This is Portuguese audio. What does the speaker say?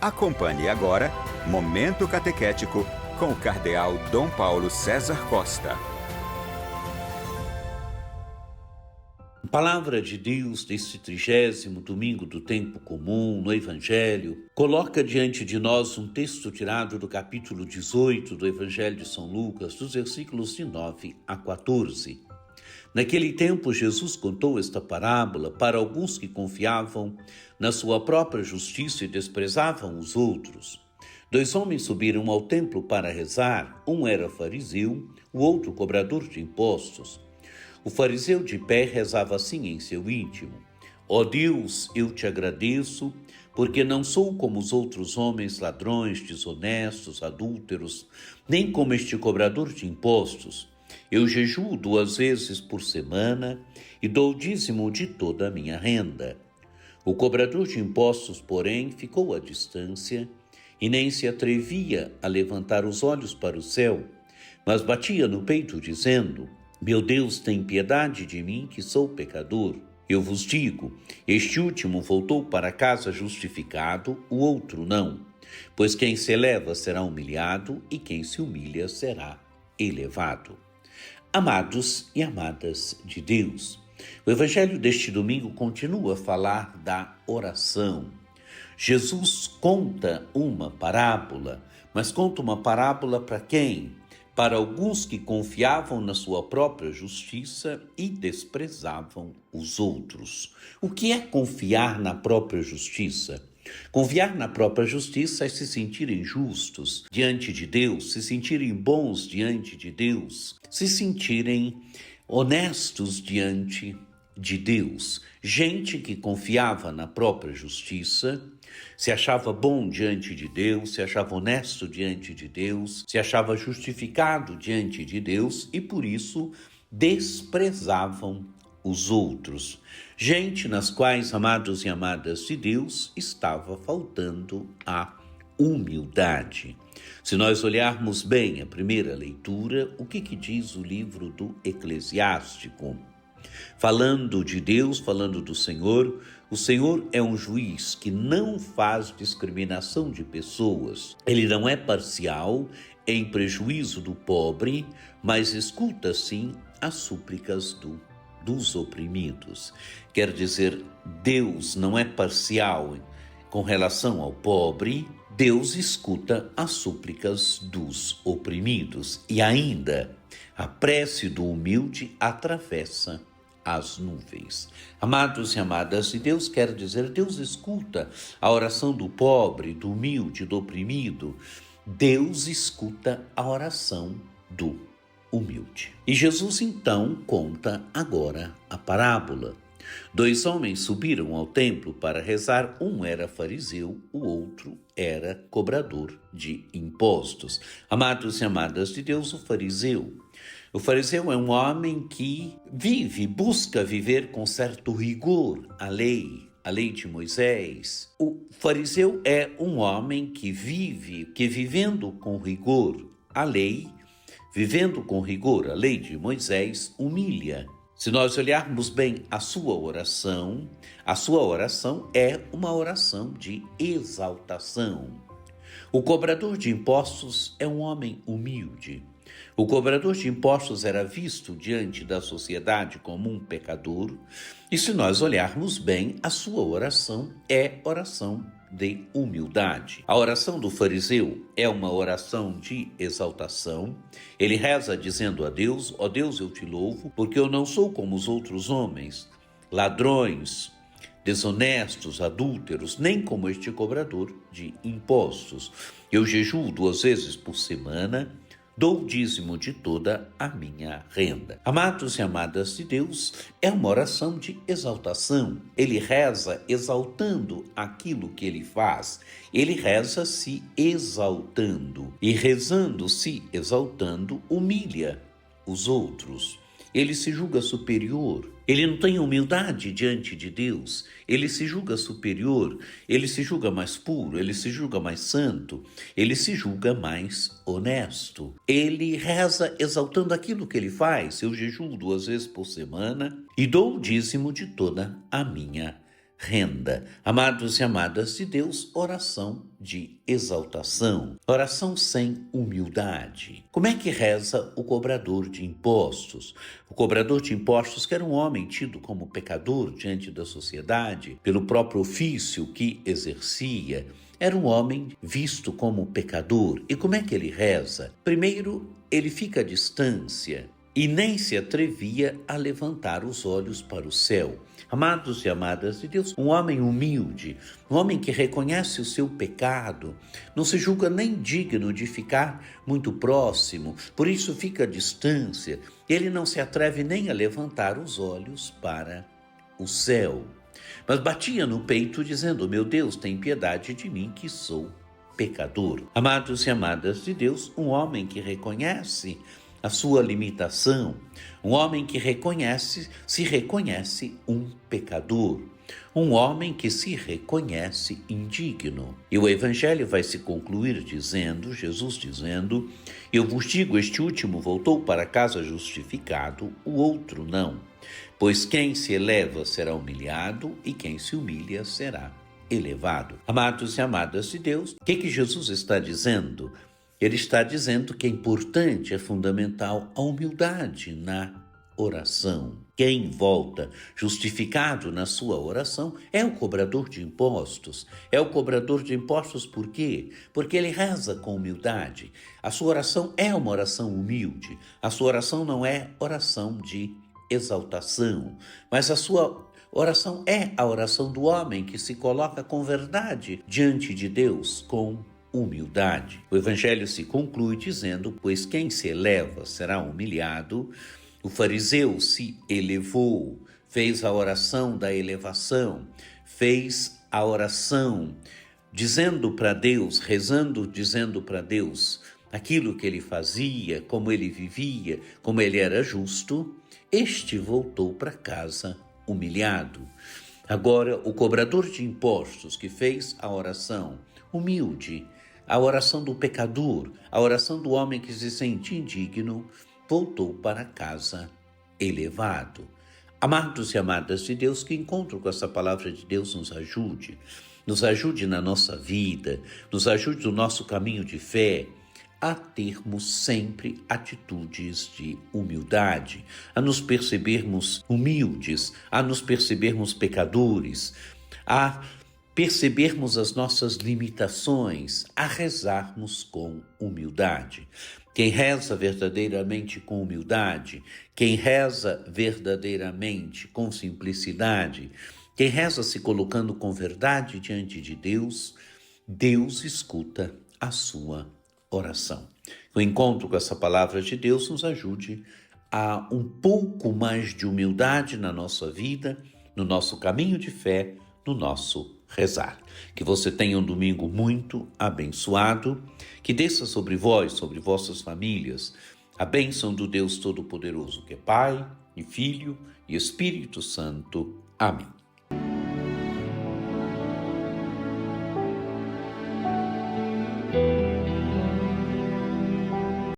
Acompanhe agora Momento Catequético com o Cardeal Dom Paulo César Costa. A palavra de Deus deste 30º domingo do tempo comum no Evangelho coloca diante de nós um texto tirado do capítulo 18 do Evangelho de São Lucas, dos versículos de 9 a 14. Naquele tempo, Jesus contou esta parábola para alguns que confiavam na sua própria justiça e desprezavam os outros. 2 homens subiram ao templo para rezar, um era fariseu, o outro cobrador de impostos. O fariseu de pé rezava assim em seu íntimo: Ó Deus, eu te agradeço, porque não sou como os outros homens ladrões, desonestos, adúlteros, nem como este cobrador de impostos. Eu jejuo 2 vezes por semana e dou o dízimo de toda a minha renda. O cobrador de impostos, porém, ficou à distância e nem se atrevia a levantar os olhos para o céu, mas batia no peito, dizendo: Meu Deus, tem piedade de mim, que sou pecador. Eu vos digo, este último voltou para casa justificado, o outro não. Pois quem se eleva será humilhado e quem se humilha será elevado. Amados e amadas de Deus, o Evangelho deste domingo continua a falar da oração. Jesus conta uma parábola, mas conta uma parábola para quem? Para alguns que confiavam na sua própria justiça e desprezavam os outros. O que é confiar na própria justiça? Confiar na própria justiça é se sentirem justos diante de Deus, se sentirem bons diante de Deus, se sentirem honestos diante de Deus. Gente que confiava na própria justiça, se achava bom diante de Deus, se achava honesto diante de Deus, se achava justificado diante de Deus e por isso desprezavam os outros. Gente nas quais, amados e amadas de Deus, estava faltando a humildade. Se nós olharmos bem a primeira leitura, o que diz o livro do Eclesiástico? Falando de Deus, falando do Senhor, o Senhor é um juiz que não faz discriminação de pessoas. Ele não é parcial em prejuízo do pobre, mas escuta sim as súplicas dos oprimidos. Quer dizer, Deus não é parcial com relação ao pobre, Deus escuta as súplicas dos oprimidos. E ainda, a prece do humilde atravessa as nuvens. Amados e amadas de Deus, quer dizer, Deus escuta a oração do pobre, do humilde, do oprimido. Deus escuta a oração do humilde. E Jesus então conta agora a parábola. 2 homens subiram ao templo para rezar, um era fariseu, o outro era cobrador de impostos. Amados e amadas de Deus, o fariseu é um homem que busca viver com certo rigor a lei de Moisés. O fariseu é um homem que vivendo com rigor a lei, vivendo com rigor a lei de Moisés, humilha. Se nós olharmos bem a sua oração é uma oração de exaltação. O cobrador de impostos é um homem humilde. O cobrador de impostos era visto diante da sociedade como um pecador, e se nós olharmos bem, a sua oração é oração de humildade. A oração do fariseu é uma oração de exaltação. Ele reza dizendo a Deus: ó Deus, eu te louvo, porque eu não sou como os outros homens, ladrões, desonestos, adúlteros, nem como este cobrador de impostos. Eu jejuo 2 vezes por semana, dou o dízimo de toda a minha renda. Amados e amadas de Deus, é uma oração de exaltação. Ele reza exaltando aquilo que ele faz. Ele reza se exaltando. E rezando, se exaltando, humilha os outros. Ele se julga superior. Ele não tem humildade diante de Deus. Ele se julga superior. Ele se julga mais puro. Ele se julga mais santo. Ele se julga mais honesto. Ele reza exaltando aquilo que ele faz. Eu jejuo 2 vezes por semana e dou o dízimo de toda a minha renda. Amados e amadas de Deus, oração de exaltação, oração sem humildade. Como é que reza o cobrador de impostos? O cobrador de impostos, que era um homem tido como pecador diante da sociedade, pelo próprio ofício que exercia, era um homem visto como pecador. E como é que ele reza? Primeiro, ele fica à distância e nem se atrevia a levantar os olhos para o céu. Amados e amadas de Deus, um homem humilde, um homem que reconhece o seu pecado, não se julga nem digno de ficar muito próximo, por isso fica à distância. Ele não se atreve nem a levantar os olhos para o céu, mas batia no peito dizendo: meu Deus, tem piedade de mim que sou pecador. Amados e amadas de Deus, um homem que reconhece a sua limitação, um homem que se reconhece um pecador, um homem que se reconhece indigno. E o evangelho vai se concluir dizendo, Jesus dizendo: eu vos digo, este último voltou para casa justificado, o outro não. Pois quem se eleva será humilhado e quem se humilha será elevado. Amados e amadas de Deus, o que Jesus está dizendo? Ele está dizendo que é importante, é fundamental a humildade na oração. Quem volta justificado na sua oração é o cobrador de impostos. É o cobrador de impostos por quê? Porque ele reza com humildade. A sua oração é uma oração humilde. A sua oração não é oração de exaltação, mas a sua oração é a oração do homem que se coloca com verdade diante de Deus, com humildade. O evangelho se conclui dizendo: pois quem se eleva será humilhado. O fariseu se elevou, fez a oração da elevação, fez a oração dizendo para Deus, rezando, dizendo para Deus aquilo que ele fazia, como ele vivia, como ele era justo. Este voltou para casa humilhado. Agora, o cobrador de impostos que fez a oração humilde, a oração do pecador, a oração do homem que se sente indigno, voltou para casa elevado. Amados e amadas de Deus, que encontro com essa palavra de Deus nos ajude na nossa vida, nos ajude no nosso caminho de fé, a termos sempre atitudes de humildade, a nos percebermos humildes, a nos percebermos pecadores, a percebermos as nossas limitações, a rezarmos com humildade. Quem reza verdadeiramente com humildade, quem reza verdadeiramente com simplicidade, quem reza se colocando com verdade diante de Deus, Deus escuta a sua oração. O encontro com essa palavra de Deus nos ajude a um pouco mais de humildade na nossa vida, no nosso caminho de fé, no nosso rezar. Que você tenha um domingo muito abençoado, que desça sobre vós, sobre vossas famílias, a bênção do Deus Todo-Poderoso, que é Pai e Filho e Espírito Santo. Amém.